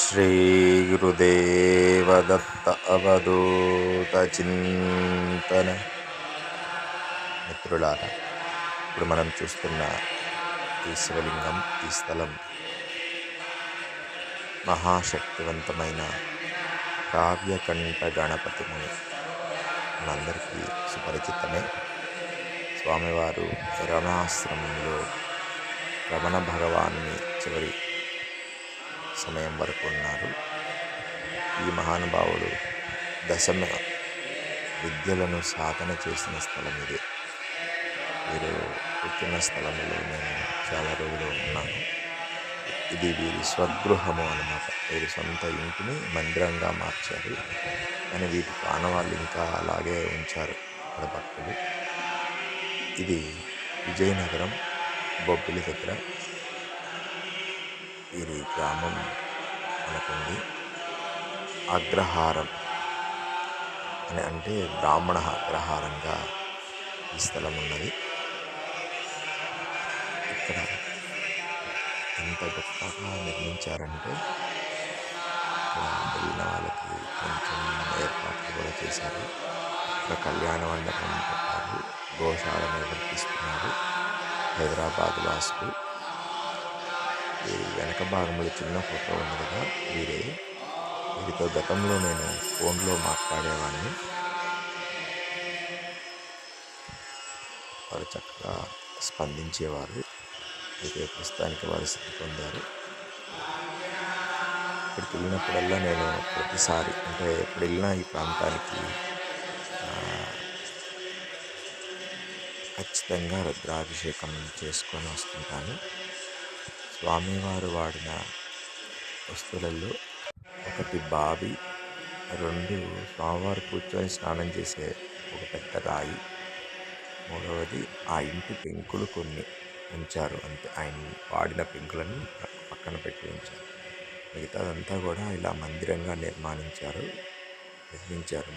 శ్రీ గురుదేవదత్త అవధూత చింతన. మిత్రులారా, ఇప్పుడు మనం చూస్తున్న ఈ శివలింగం, ఈ స్థలం మహాశక్తివంతమైన కావ్యకంఠ గణపతి ముని మనందరికీ సుపరిచితమే. స్వామివారు రమణాశ్రమంలో రమణ భగవాన్ని చివరి సమయం వరకు ఉన్నారు. ఈ మహానుభావుడు దశమ విద్యలను సాధన చేసిన స్థలం ఇది. వీరు కూర్చున్న స్థలంలో నేను చాలా రోజులు ఉన్నాను. ఇది వీరి స్వగృహము అన్నమాట. వీరి సొంత ఇంటిని మందిరంగా మార్చారు, కానీ వీటి ఆనవాళ్ళు ఇంకా అలాగే ఉంచారు ఇక్కడ భక్తులు. ఇది విజయనగరం బొబ్బిలి దగ్గర వీరి గ్రామం మనకుంది. అగ్రహారం అని అంటే బ్రాహ్మణ అగ్రహారంగా ఈ స్థలం ఉన్నది. ఇక్కడ ఎంత గొప్పగా నిర్మించారంటే ఇక్కడ వెళ్ళిన వాళ్ళకి కొంచెం ఏర్పాట్లు కూడా చేశారు. ఒక కళ్యాణ మండపం పెట్టారు, గోశాల నిర్వర్తిస్తున్నారు. హైదరాబాద్ వాసులు. వీరి వెనక భాగంలో చిన్న ఫోటో ఉన్నదిగా వీరే. వీరితో గతంలో నేను ఫోన్లో మాట్లాడేవాడిని. వారు చక్కగా స్పందించేవారు. అయితే ప్రస్తుతానికి వారు స్థితి పొందారు. ఇక్కడికి వెళ్ళినప్పుడల్లా నేను ప్రతిసారి అంటే ఎప్పుడు వెళ్ళినా ఈ ప్రాంతానికి ఖచ్చితంగా రుద్రాభిషేకం చేసుకొని వస్తుంటాను. స్వామివారు వాడిన వస్తువులలో ఒకటి బావి, 2 స్వామివారు కూర్చొని స్నానం చేసే ఒక పెద్ద రాయి, 3వది ఆ ఇంటి పెంకులు కొన్ని ఉంచారు. అంతే, ఆయన వాడిన పెంకులను పక్కన పెట్టి ఉంచారు. మిగతాదంతా కూడా ఇలా మందిరంగా నిర్మించారు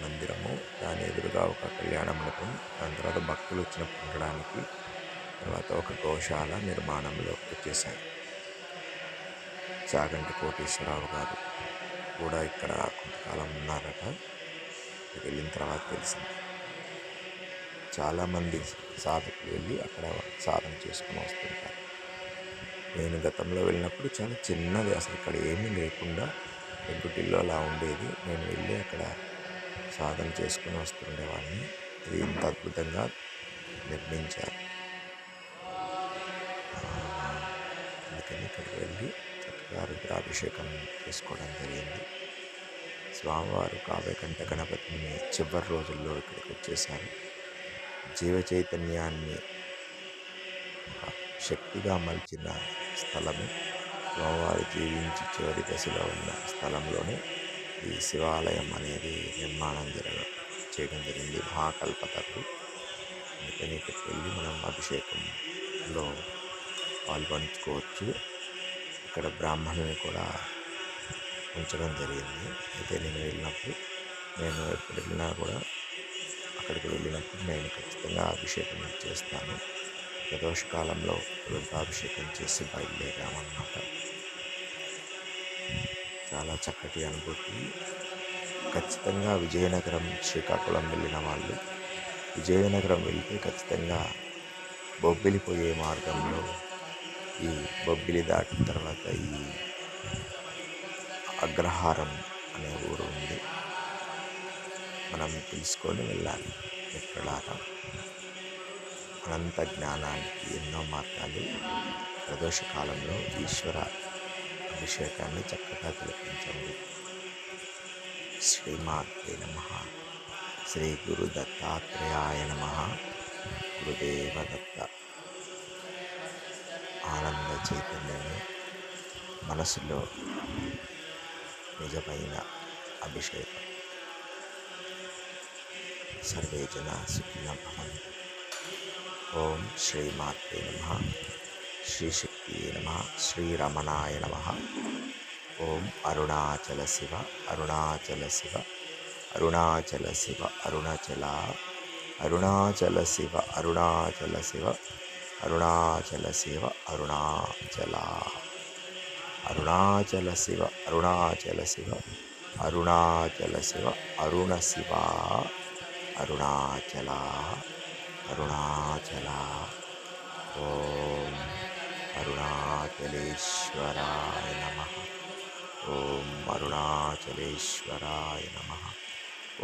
మందిరము. దాని ఎదురుగా ఒక కళ్యాణ మండపం, దాని తర్వాత భక్తులు వచ్చినప్పుడు ఉండడానికి, తర్వాత ఒక గోశాల నిర్మాణంలో వచ్చేసాయి. చాగంటి కోటేశ్వరరావు గారు కూడా ఇక్కడ కొంతకాలం ఉన్నారట. ఇక్కడికి వెళ్ళిన తర్వాత తెలిసింది. చాలామంది సాధకులు వెళ్ళి అక్కడ సాధన చేసుకుని వస్తుంటారు. నేను గతంలో వెళ్ళినప్పుడు చాలా చిన్నది, అసలు ఇక్కడ ఏమీ లేకుండా పెంకుటిల్లు అలా ఉండేది. నేను వెళ్ళి అక్కడ సాధన చేసుకుని వస్తుండేవాడిని. ఇది ఇంత అద్భుతంగా నిర్మించారు. అందుకని ఇక్కడికి వెళ్ళి చక్కగా రుద్రాభిషేకం చేసుకోవడం జరిగింది. స్వామివారు కావ్యకంఠ గణపతిని చివరి రోజుల్లో ఇక్కడికి వచ్చేసారు. జీవ చైతన్యాన్ని శక్తిగా మలిచిన స్థలము. స్వామివారు జీవించి చివరి దశలో ఉన్న స్థలంలోనే ఈ శివాలయం అనేది నిర్మాణం చేయడం జరిగింది. మహాకల్పతరు. అందుకని ఇక్కడికి వెళ్ళి మనం అభిషేకంలో పాల్గొంచుకోవచ్చు. ఇక్కడ బ్రాహ్మణుని కూడా ఉంచడం జరిగింది. అయితే నేను ఎప్పుడు వెళ్ళినా కూడా అక్కడికి వెళ్ళినప్పుడు నేను ఖచ్చితంగా అభిషేకం చేస్తాను. ప్రదోషకాలంలో రుద్రాభిషేకం చేసి బయలుదేరామన్నమాట. చాలా చక్కటి అనుభూతి. ఖచ్చితంగా విజయనగరం, శ్రీకాకుళం వెళ్ళిన వాళ్ళు విజయనగరం వెళ్తే ఖచ్చితంగా బొబ్బిలి పోయే మార్గంలో ఈ బొబ్బిలి దాటిన తర్వాత ఈ అగ్రహారం అనే ఊరు ఉంది. మనం తెలుసుకొని వెళ్ళాలి. మిత్రులారా, అనంత జ్ఞానానికి ఎన్నో మార్గాలు. ప్రదోషకాలంలో ఈశ్వర అభిషేకాన్ని చక్కగా తిలకించండి. శ్రీమాత్రే నమః. శ్రీ గురు దత్తాత్రేయాయ నమః. గురుదేవదత్త. ఆనంద చైతన్యమే మనసులో నిజమైన అభిషేకం. సర్వే జనా సుఖినః భవంతు. ఓం శ్రీమాత్రే నమః. శ్రీ శక్తియే నమః. శ్రీరమణాయ నమః. ఓం అరుణాచల శివ అరుణాచల శివ అరుణాచల శివ అరుణాచల అరుణాచల శివ అరుణాచల శివ అరుణాచల శివ అరుణాచల. అరుణాచల శివ అరుణాచల శివ అరుణాచల శివ అరుణ శివ అరుణాచల అరుణాచల. ఓం అరుణాచలేశ్వరాయ నమః. ఓం అరుణాచలేశ్వరాయ నమః.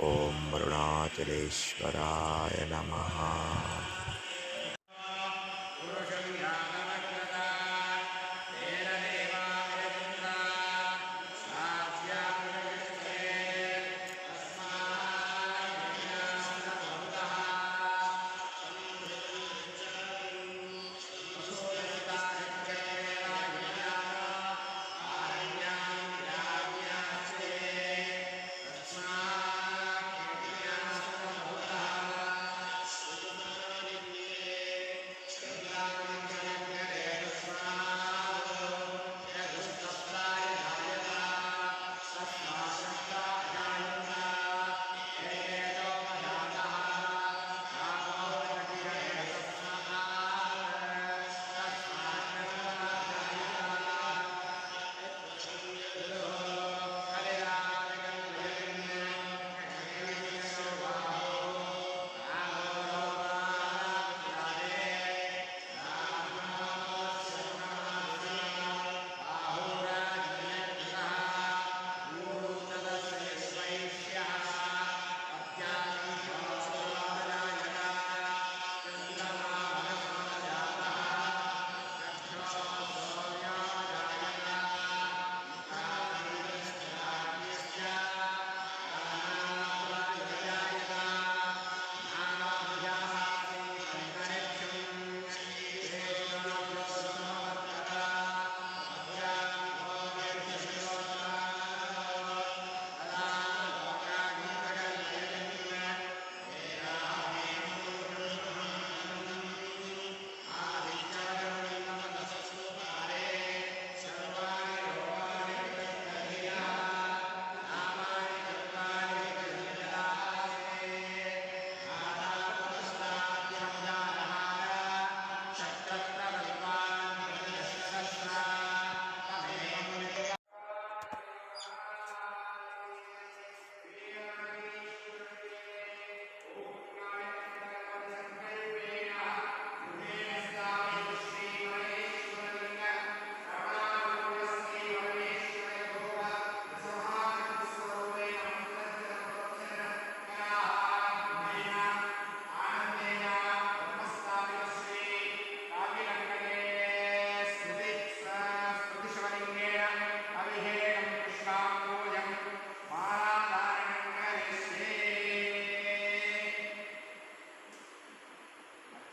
ఓం అరుణాచలేశ్వరాయ నమః.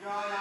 Joy